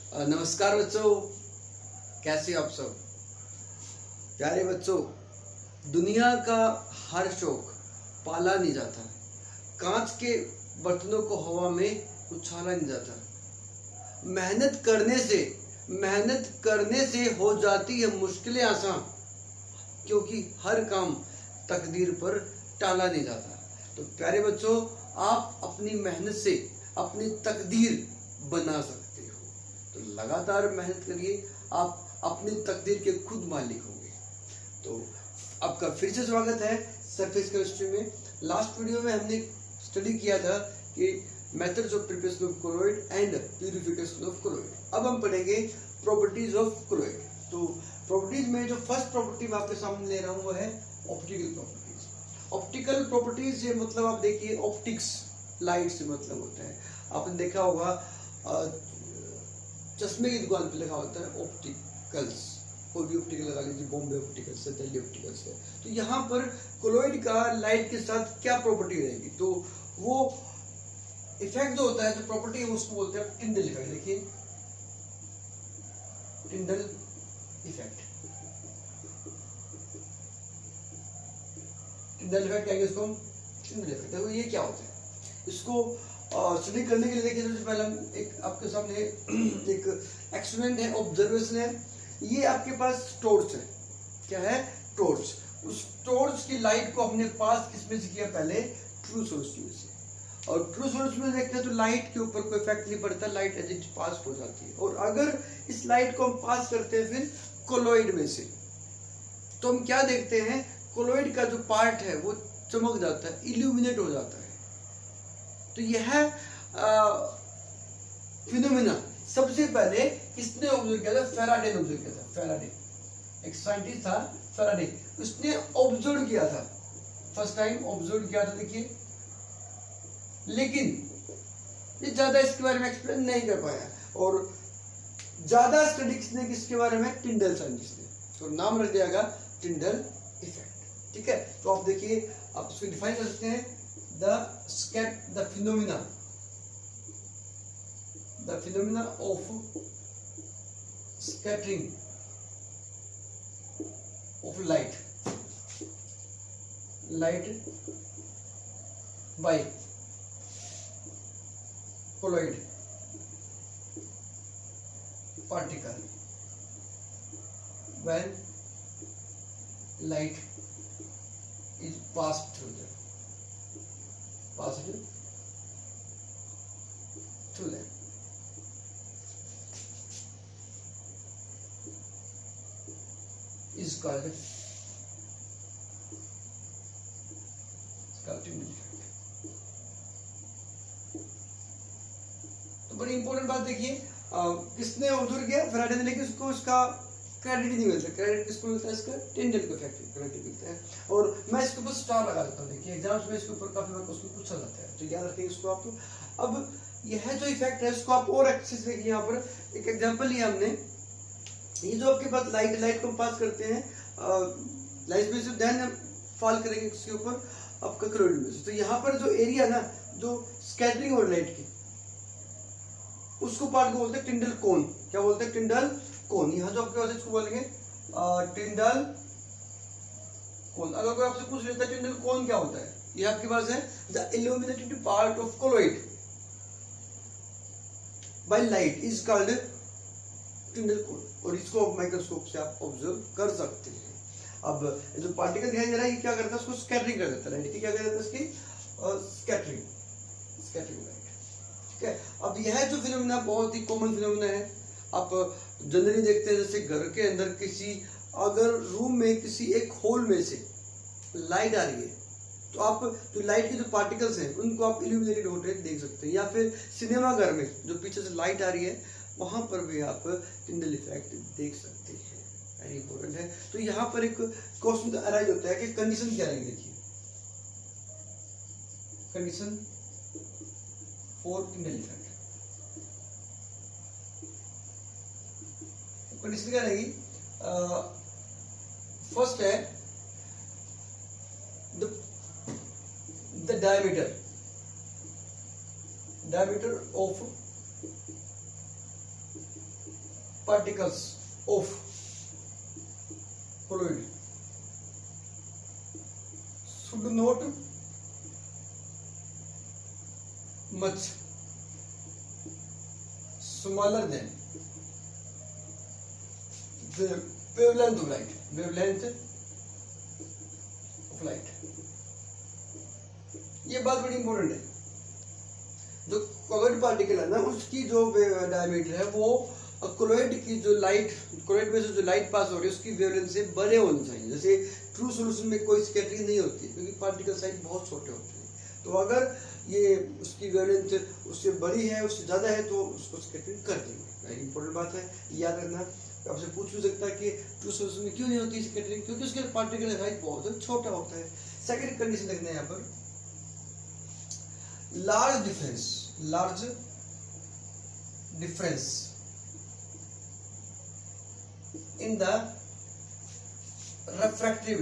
नमस्कार बच्चों, कैसे आप सब। प्यारे बच्चों, दुनिया का हर शौक पाला नहीं जाता। कांच के बर्तनों को हवा में उछाला नहीं जाता। मेहनत करने से हो जाती है मुश्किलें आसान, क्योंकि हर काम तकदीर पर टाला नहीं जाता। तो प्यारे बच्चों, आप अपनी मेहनत से अपनी तकदीर बना सकते हो। तो लगातार मेहनत करिए, आप अपनी तकदीर के खुद मालिक होंगे। तो आपका फिर से स्वागत है सरफेस केमिस्ट्री में। लास्ट वीडियो में हमने स्टडी किया था कि methods of preparation of colloid and purification of colloid. अब हम पढ़ेंगे प्रॉपर्टीज ऑफ कोलोइड। तो प्रॉपर्टीज में जो फर्स्ट प्रॉपर्टी मैं आपके सामने ले रहा हूँ वो है ऑप्टिकल प्रॉपर्टीज। ऑप्टिकल प्रॉपर्टीज से मतलब आप देखिए, ऑप्टिक्स लाइट से मतलब होता है। आपने देखा होगा चश्मे की दुकान पे लिखा होता है ऑप्टिकल्स। कोई भी ऑप्टिकल लगा लीजिए, बॉम्बे ऑप्टिकल्स है, दिल्ली ऑप्टिकल्स है। तो यहाँ पर कोलोइड का लाइट के साथ क्या प्रॉपर्टी रहेगी, तो वो इफेक्ट जो होता है, जो प्रॉपर्टी है, उसको बोलते हैं टिंडल इफेक्ट। देखिए, टिंडल इफेक्ट। टिंडल इफेक्ट कहेंगे इसको हम, टिंडल इफेक्ट। देखो ये क्या होता है, इसको स्टडी करने के लिए देखिए, सबसे पहले हम एक आपके सामने एक एक्सपेरिमेंट है, ऑब्जर्वेशन है। ये आपके पास टॉर्च है। क्या है? टॉर्च। उस टॉर्च की लाइट को हमने पास किसमें से किया? पहले ट्रू सोर्स में से। और ट्रू सोर्स में देखते हैं तो लाइट के ऊपर कोई इफेक्ट नहीं पड़ता, लाइट एज इट पास हो जाती है। और अगर इस लाइट को हम पास करते हैं फिर कोलोइड में से, तो हम क्या देखते हैं? कोलोइड का जो पार्ट है वो चमक जाता है, इल्यूमिनेट हो जाता है। तो यह फिनोमेना सबसे पहले किसने ऑब्जर्व किया था? फैराडे ने ऑब्जर्व किया था। फैराडे एक साइंटिस्ट था, फैराडे, उसने ऑब्जर्व किया था, फर्स्ट टाइम ऑब्जर्व किया था। देखिए, लेकिन ये ज्यादा इसके बारे में एक्सप्लेन नहीं कर पाया। और ज्यादा स्टडी किसने किसके बारे में? टिंडल साइंटिस्ट ने। तो नाम रख दिया गया टिंडल इफेक्ट। ठीक है, तो आप देखिए, आप इसको डिफाइन कर सकते हैं, the phenomena of scattering of light by colloid particle when light is passed through them. Is called Tyndall effect. तो बड़ी इंपॉर्टेंट बात देखिए, किसने ऑब्जर्व किया? फैराडे ने, लेकिन उसको उसका क्रेडिट नहीं मिलता। क्रेडिट किसको मिलता है? इसका टिंडल इफेक्ट क्रेडिट मिलता है। और मैं इसके ऊपर स्टार लगा देता हूँ। देखिए, एग्जाम्स में इसके ऊपर काफी बार क्वेश्चन पूछा जाता है, तो याद रखिए इसको आप। अब यह जो इफेक्ट है इसको आप और अच्छे से देखिए। यहाँ पर एक एग्जांपल लिया हमने। ये जो आपके पास लाइट को पास करते हैं, लाइट में से देन फॉल करेंगे इसके ऊपर आपका कोलोइड में से। तो यहाँ पर जो एरिया ना, जो स्कैटरिंग हो लाइट की, उसको पार्ट को बोलते हैं टिंडल कोन। क्या बोलते हैं? टिंडल कोन। यहाँ जो आपके पास इसको बोलेंगे टिंडल कोन। अगर कोई आपसे पूछ लेता है टिंडल कोन क्या होता है, ये आपके पास है the illuminated part of colloid by light is called Tyndall cone. और इसको माइक्रोस्कोप से आप ऑब्जर्व कर सकते हैं। अब जो पार्टिकल दिखाई दे रहा है, ये क्या करता है? उसको स्कैटरिंग कर देता है। लाइट की क्या कर देता है? इसकी स्कैटरिंग लाइट। ठीक है, अब यह जो फिनोमेना बहुत ही कॉमन फिनोमेना है। आप जनरली देखते हैं, जैसे घर के अंदर किसी अगर रूम में किसी एक होल में से लाइट आ रही है, तो आप जो लाइट के जो पार्टिकल्स हैं उनको आप इल्यूमिनेटेड होते देख सकते हैं। या फिर सिनेमा घर में जो पीछे से लाइट आ रही है, वहां पर भी आप टिंडल इफेक्ट देख सकते हैं। वेरी इंपॉर्टेंट है। तो यहाँ पर एक क्वेश्चन अराइज होता है कि कंडीशन क्या रहेगी। देखिए, condition for Tyndall effect. Condition क्या रहेगी? फर्स्ट है the diameter of particles of colloid should not much smaller than the wavelength of light. wavelength of light. ये बात बड़ी इंपॉर्टेंट है. जो कोलॉइड पार्टिकल है ना, उसकी जो डायमीटर है वो कोलॉइड की जो लाइट, कोलॉइड में से जो लाइट पास हो रही है उसकी वेवलेंथ से बड़े होने चाहिए. जैसे ट्रू सॉल्यूशन में कोई स्कैटरिंग नहीं होती क्योंकि पार्टिकल साइज बहुत छोटे होते हैं. तो अगर ये उसकी वेवलेंथ उससे बड़ी है, उससे ज़्यादा है, तो उसको स्कैटरिंग कर देंगे. वेरी इंपॉर्टेंट बात है, याद रखना. आपसे पूछ भी सकता है कि ट्रू सॉल्यूशन में क्यों नहीं होती स्कैटरिंग, क्योंकि उसके पार्टिकल साइज बहुत छोटा होता है. सेकेंड कंडीशन देखना है यहाँ पर, large difference in the refractive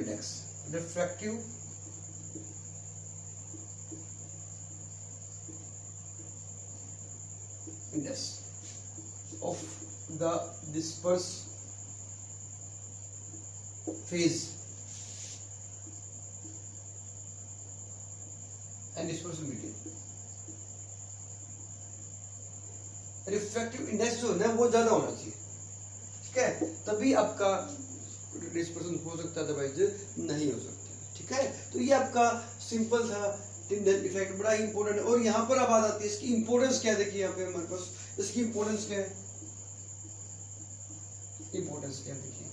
index of the disperse phase and dispersion medium. Refractive index जो है ना वो ज्यादा होना चाहिए. ठीक है, तभी आपका डिस्पर्शन हो सकता है, अदरवाइज नहीं हो सकता. ठीक है, तो ये आपका सिंपल था टिंडल इफेक्ट, बड़ा इंपॉर्टेंट है. और यहाँ पर अब बात आती है इसकी इंपॉर्टेंस क्या है. देखिए यहाँ पे हमारे पास इसकी इंपॉर्टेंस क्या है. इंपॉर्टेंस क्या देखिए,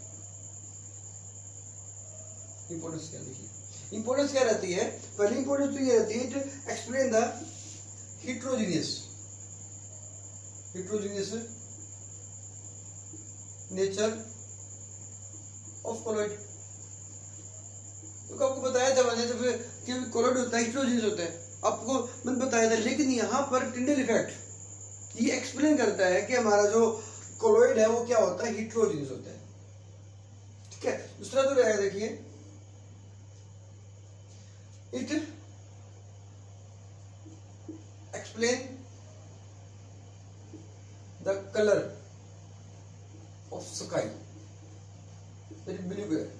इंपॉर्टेंस क्या देखिए, इंपॉर्टेंस क्या रहती है. पहली इंपॉर्टेंस तो ये रहती है, it explain the heterogeneous nature of colloid. तो आपको बताया था मैंने, जब कि कोलॉइड होता है heterogeneous होता है, आपको मैंने बताया था. लेकिन यहाँ पर टिंडल इफेक्ट ये एक्सप्लेन करता है कि हमारा जो कोलॉइड है वो क्या होता है, heterogeneous होता है. ठीक है, दूसरा तो रहेगा देखिए, it explain the color of sky, that is blue color.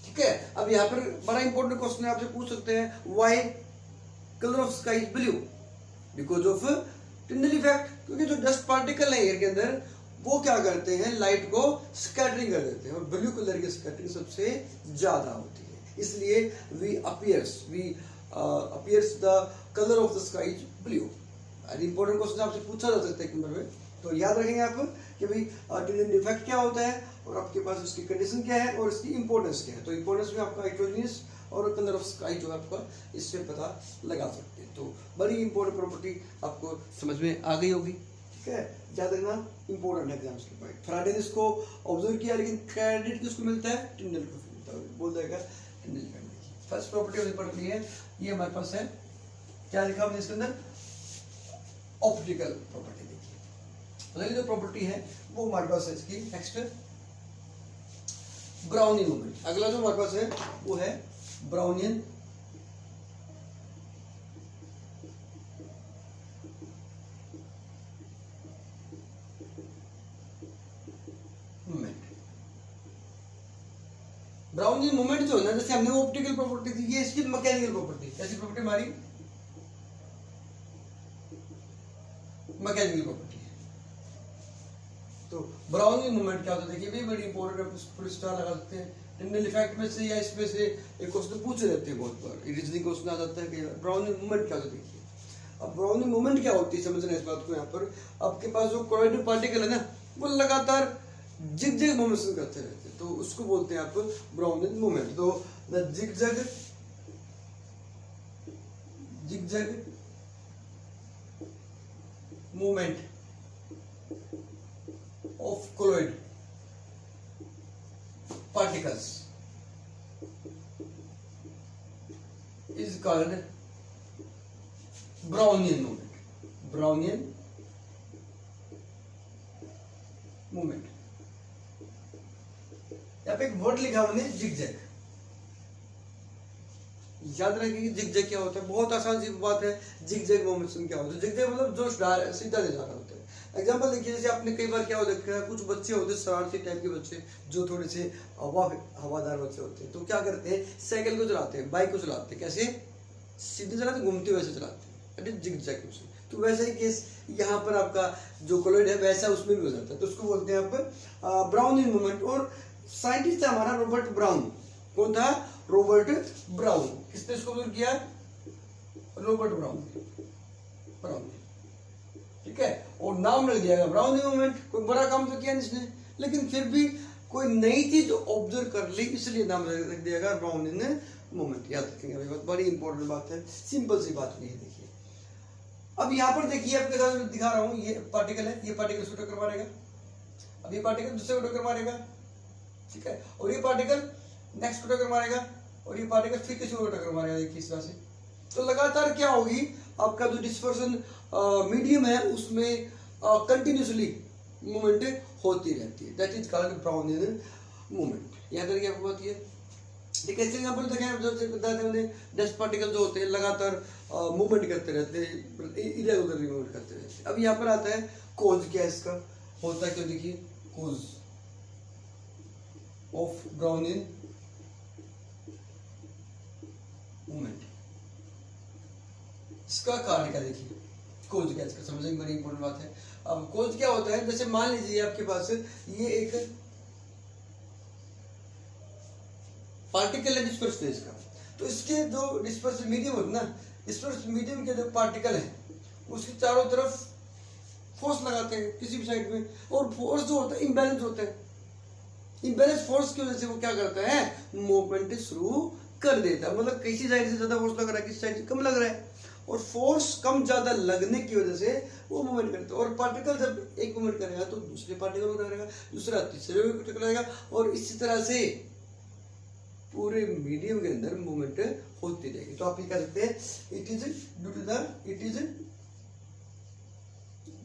ठीक है, अब यहाँ पर बड़ा इंपॉर्टेंट क्वेश्चन आपसे पूछ सकते हैं, why colour of sky is blue, because of Tyndall effect. क्योंकि जो डस्ट पार्टिकल है एयर के अंदर वो क्या करते हैं, लाइट को स्कैटरिंग कर देते हैं, और ब्लू कलर की स्कैटरिंग सबसे ज्यादा होती है. इसलिए we appears the color of the sky is blue. Important question आपसे पूछा जा सकता है एक नंबर में. तो याद रखेंगे आप कि भाई टिंडल इफेक्ट क्या होता है, और आपके पास उसकी कंडीशन क्या है, और इसकी इंपॉर्टेंस क्या है. तो इंपॉर्टेंस में आपका हेटेरोजेनियस और कलर ऑफ स्काई जो है आपका इससे पता लगा सकते हैं. तो बड़ी इंपॉर्टेंट प्रॉपर्टी आपको समझ में आ गई होगी. ठीक है, याद रखना, इंपॉर्टेंट एग्जाम्स के बाद. फ्राइडे ने इसको ऑब्जर्व किया, लेकिन क्रेडिट किसको मिलता है, टिंडल को मिलता है. बोल देगा टिंडल इफेक्ट. फर्स्ट प्रॉपर्टी होनी पड़ती है, ये हमारे पास है. क्या लिखा हमने इसके अंदर, ऑप्टिकल प्रॉपर्टी. देखिए अगली जो प्रॉपर्टी है वो हमारे पास है इसकी नेक्स्ट, ब्राउनियन मूवमेंट. अगला जो हमारे पास है वो है ब्राउनियन मूवमेंट. ब्राउनियन मूवमेंट जो है ना, जैसे हमने ऑप्टिकल प्रॉपर्टी थी, ये इसकी मैकेनिकल प्रॉपर्टी. ऐसी प्रॉपर्टी हमारी मैकेनिकल प्रॉपर्टी है. तो ब्राउनियन मूवमेंट क्या होता है, देखिए भी बड़ी इंपॉर्टेंट, फुल स्टार लगा सकते हैं. टिंडल इफेक्ट में से या इसमें से एक क्वेश्चन पूछ रहते हैं बहुत बार, रीजनिंग क्वेश्चन आ जाता है कि ब्राउनियन मूवमेंट क्या होता है. देखिए अब ब्राउनियन मूवमेंट क्या होती है, समझना इस बात को. यहाँ पर आपके पास जो कोलॉइडल पार्टिकल है ना, वो लगातार जिग-जैग मोमेंट्स करते रहते हैं, तो उसको बोलते हैं आप ब्राउनियन मूवमेंट. तो the zigzag movement of colloid particles is called Brownian movement. Brownian movement. यहाँ पे एक वर्ड लिखा हमने जिगजैग. याद रखिए जिगजैग क्या होता है, बहुत आसान सी बात है। जिगजैग मोमेंटम क्या होता है? जिगजैग मतलब जो सीधा ले जाना होता है। एग्जाम्पल देखिए, जैसे आपने कई बार क्या हो देखा है, कुछ बच्चे होते हैं शरारती टाइप के बच्चे, जो थोड़े से हवादार बच्चे होते हैं, तो क्या करते हैं, साइकिल को चलाते हैं, बाइक को चलाते हैं, कैसे सीधे चलाते, घूमते वैसे चलाते हैं, जिगजैग मोशन। तो वैसा ही केस यहाँ पर आपका जो कोलॉइड है वैसा उसमें भी हो जाता है, तो उसको बोलते हैं आप ब्राउनिंग मोमेंट। और साइंटिस्ट था हमारा रॉबर्ट ब्राउन। कौन था? Robert brown. किसने इसको किया? Robert brown. ठीक है, और नाम रख दिया ब्राउनिंग मोमेंट। कोई बड़ा काम तो किया नहीं इसने, लेकिन फिर भी कोई नई चीज ऑब्जर्व कर ली, इसलिए नाम रख दिया गया ब्राउनिंग मोमेंट। याद रखेंगे भाई, बहुत बड़ी इंपॉर्टेंट बात है, सिंपल सी बात नहीं है। देखिए अब यहाँ पर देखिए, आपके साथ दिखा रहा हूँ, ये पार्टिकल है, ये पार्टिकल से टक्कर मारेगा, अब ये पार्टिकल दूसरे को टक्कर मारेगा, ठीक है, और ये पार्टिकल नेक्स्ट को टक्कर मारेगा, और ये पार्टिकल फिर किसी को टक्कर मारेगा। देखिए इस तरह से, तो लगातार क्या होगी, आपका जो डिस्पर्सन मीडियम है उसमें कंटिन्यूसली मूवमेंट होती रहती है, that is called browning movement. यहाँ तक आपको बात है, ठीक है। एग्जाम्पल देखें, डस्ट पार्टिकल जो होते हैं लगातार मूवमेंट करते रहते हैं, इरेगुलरली मूवमेंट करते रहते हैं। अब यहाँ पर आता है कोज, क्या इसका होता है, क्यों देखिए, कोज ऑफ ब्राउनिंग मूवमेंट, इसका कारण क्या, देखिए कोज क्या, इसका समझने की बड़ी इंपॉर्टेंट बात है। अब कोज क्या होता है, जैसे मान लीजिए आपके पास ये एक पार्टिकल है डिस्पर्स फेज का, तो इसके जो डिस्पर्स मीडियम होता है ना, डिस्पर्स मीडियम के जो पार्टिकल है उसके चारों तरफ फोर्स लगाते हैं किसी भी साइड में, और फोर्स जो होता है इम्बैलेंस होता है। इम्बैलेंस फोर्स की वजह से वो क्या करता है, मूवमेंट शुरू कर देता है। मतलब किसी साइड से ज्यादा फोर्स लग रहा है, किसी साइड से कम लग रहा है, और फोर्स कम ज्यादा लगने की वजह से वो मूवमेंट करता है। और पार्टिकल जब एक मूवमेंट करेगा तो दूसरे पार्टिकल को टकराएगा, दूसरा तीसरे को टकराएगा, और इसी तरह से पूरे मीडियम के अंदर मूवमेंट होती रहेगी। तो आप ये कह सकते हैं, it is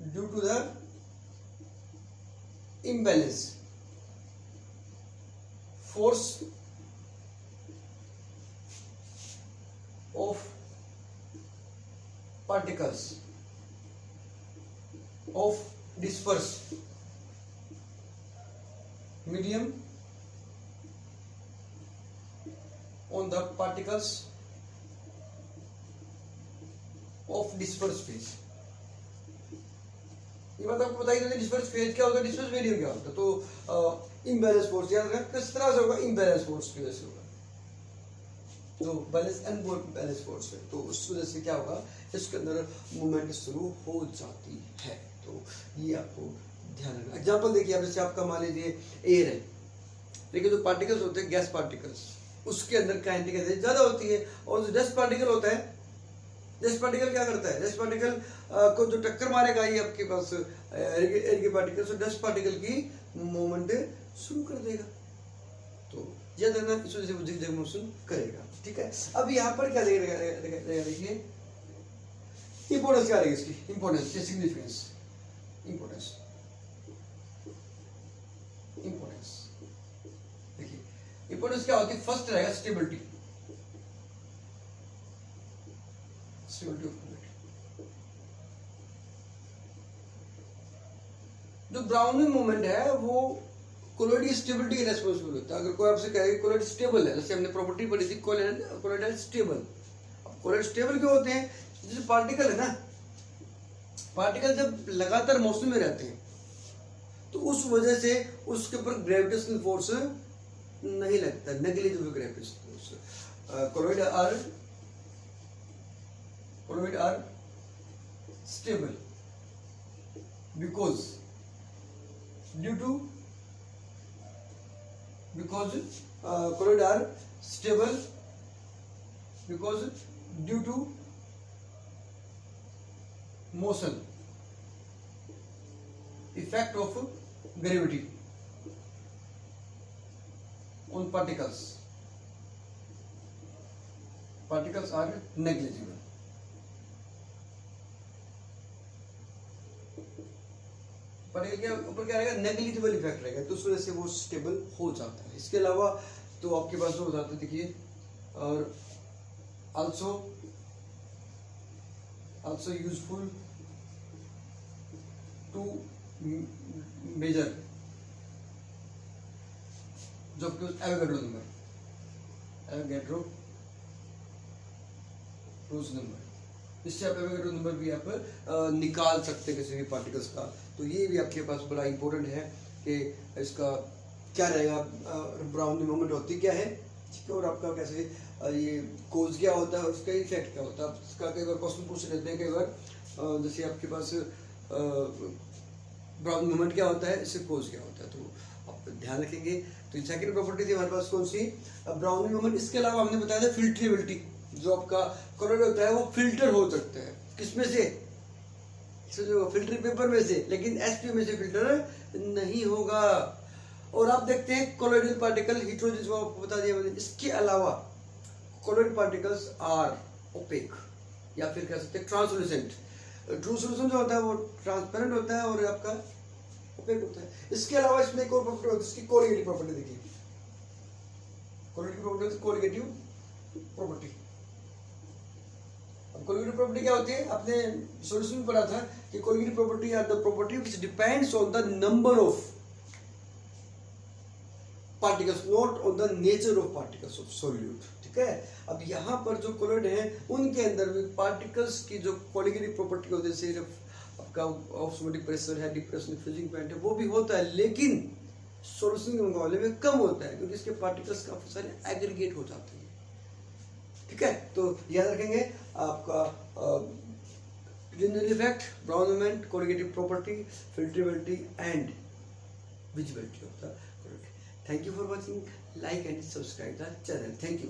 due to the imbalance force of particles of dispersed medium on the particles of dispersed phase। ये बात आपको बताइए, डिस्पर्स फेज क्या होता है, डिस्पर्स मीडियम क्या होता है। तो इम्बैलेंस फोर्स याद रखना, किस तरह से होगा, इम्बैलेंस फोर्स की वजह से होगा, जो बैलेंस अनबैलेंस फोर्स है, तो उस वजह से क्या होगा, इसके अंदर मूवमेंट शुरू हो जाती है। तो ये आपको ध्यान रखना। एग्जांपल देखिए, अब जैसे आपका मान लीजिए एयर है, देखिए जो पार्टिकल्स होते हैं गैस पार्टिकल्स, उसके अंदर काइनेटिक एनर्जी ज्यादा होती है, और जो डस्ट पार्टिकल होता है, डस्ट पार्टिकल क्या करता है, डस्ट पार्टिकल को जो टक्कर मारेगा ये आपके पास एयर के पार्टिकल, तो डस्ट पार्टिकल की मूवमेंट शुरू कर देगा। तो याद रखना, इस वजह से वो जिगजैग मोशन करेगा, ठीक है। अब यहाँ पर क्या देखिए, इंपोर्टेंस क्या रहेगी इसकी, इंपोर्टेंस या सिग्निफिकेंस, इंपोर्टेंस देखिए, इंपोर्टेंस क्या होती है, फर्स्ट रहेगा स्टेबिलिटी ऑफ मूवमेंट। जो ब्राउनिंग मूवमेंट है वो कोलॉइडल स्टेबिलिटी के रेस्पॉन्सिबल होता है। अगर कोई आपसे कहे कोलॉइड स्टेबल है, जैसे हमने प्रॉपर्टी पढ़ी थी कोलॉइडल स्टेबल। अब कोलॉइड स्टेबल क्यों होते हैं, जैसे पार्टिकल है ना, पार्टिकल जब लगातार मोशन में रहते हैं तो उस वजह से उसके ऊपर ग्रेविटेशनल फोर्स नहीं लगता, negligible gravitational force. Colloid are stable because colloid are stable because due to motion effect of gravity on particles are negligible। Particle के ऊपर क्या रहेगा, नेग्लिजिबल इफेक्ट रहेगा, तो उस वजह से वो स्टेबल हो जाता है। इसके अलावा तो आपके पास हो जाता है, देखिए, और also useful to measure जो कि एवोगाड्रो नंबर, इससे आप एवोगाड्रो नंबर भी आप निकाल सकते हैं किसी भी पार्टिकल्स का। तो ये भी आपके पास बड़ा इंपॉर्टेंट है कि इसका क्या रहेगा, ब्राउन मोमेंट होती क्या है, ठीक है, और आपका कैसे ये कोज क्या होता है, उसका इफेक्ट क्या होता है। इसका कई बार क्वेश्चन पूछ लेते हैं, कई बार जैसे आपके पास ब्राउन मोमेंट क्या होता है, इससे कोज क्या होता है, तो आप ध्यान रखेंगे। तो सेकंड प्रॉपर्टी थी हमारे पास कौन सी, ब्राउन मोमेंट। इसके अलावा हमने बताया था फिल्ट्रेबिलिटी, जो आपका कलर होता है वो फिल्टर हो सकता है, किसमें से, जो फिल्टर पेपर में से, लेकिन एसपी में से फिल्टर नहीं होगा। और आप देखते हैं कोलोइडल पार्टिकल हेटेरोजेनस, जो आपको बता दिया मैंने। इसके अलावा कोलोइडल पार्टिकल्स आर ओपेक, या फिर कह सकते हैं ट्रांसलूसेंट। ट्रांसलूसेंट जो होता है वो ट्रांसपेरेंट होता है और आपका ओपेक होता है। इसके अलावा इसमें एक और प्रॉपर्टी होती है, इसकी कोलिगेटिव प्रॉपर्टी देखिए। Colligative property, colligative property. अब कोलिगेटिव प्रॉपर्टी क्या होती है, आपने सॉल्यूशन में पढ़ा था कि colligative property are the property which depends on the number of particles, not on the nature of particles of solute, ठीक है। अब यहाँ पर जो कोलोइड हैं उनके अंदर भी पार्टिकल्स की जो कोलिगेटिव प्रॉपर्टी होती है, जैसे आपका ऑस्मोटिक प्रेशर है, डिप्रेशन, फ्रीजिंग पॉइंट है, वो भी होता है, लेकिन सॉल्यूशन के मुकाबले में कम होता है, क्योंकि इसके पार्टिकल्स काफी सारे एग्रीगेट हो जाते हैं, ठीक है। तो याद रखेंगे आपका general effect, Brown moment, colligative property, filtrability and visibility of the colligate. Thank you for watching. Like and subscribe the channel. Thank you.